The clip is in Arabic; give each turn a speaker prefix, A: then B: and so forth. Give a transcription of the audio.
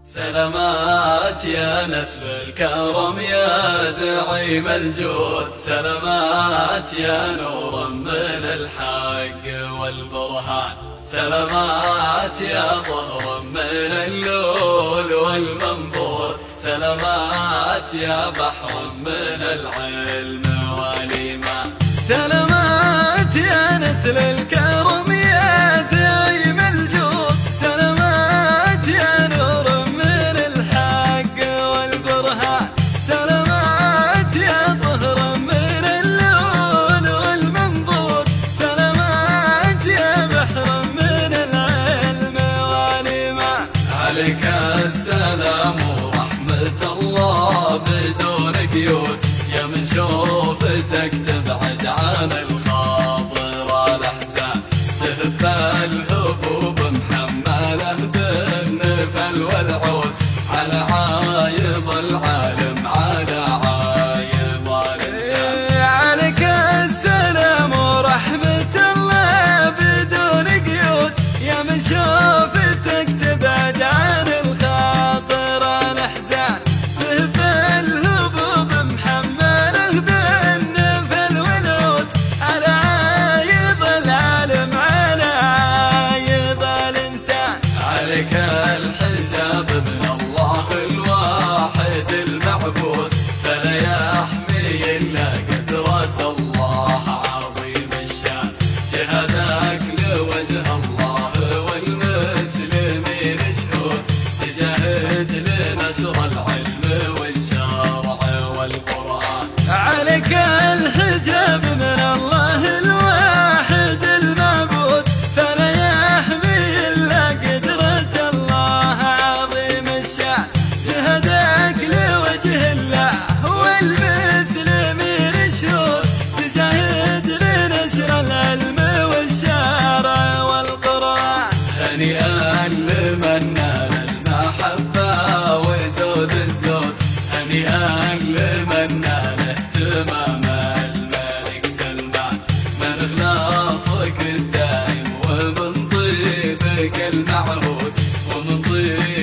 A: سلامات يا نسل الكرم يا زعيم الجود، سلامات يا نورا من الحق والبرهان، سلامات يا ظهرا من اللؤلؤ والمنبوت، سلامات يا بحرا من العلم والإيمان. سلامات يا نسل الكرم يا زعيم الجود، سلامات يا نور من الحق والبرهان، سلامات يا ظهر من اللؤلؤ والمنبوت، سلامات يا بحر من العلم والإيمان. عليك السلام ورحمة الله بدون قيود، يا من شوفتك تبعد عن الخاطر الأحزان، تهف الهبوب محملة بالنفل والعود، على عايض العالم على عايض الإنسان. عليك السلام ورحمة الله بدون قيود، يا من شوفتك تبعد عن الخاطر الأحزان، تهف الهبوب محملة بالنفل والعود، على عايض العالم على عايض الإنسان. عليك الحجاب من الله الواحد المعبود، فلا يحمي إلا قدرة الله عظيم الشان، جهادك لوجه الله والمسلمين شهود، تجاهد لنشر العلم والشرع والقرآن. عليك الحجاب من الله الواحد المعبود، فلا يحمي إلا قدرة الله عظيم الشان، جهدك لوجه الله والمسلمين شهود، تجاهد لنشر العلم والشرع والقرآن. هنيئا لمن نال المحبة وزود الزود، هنيئا لمن نال اهتمام الملك سلمان، من إخلاصك الدائم ومن طيبك المعهود، ومن طيب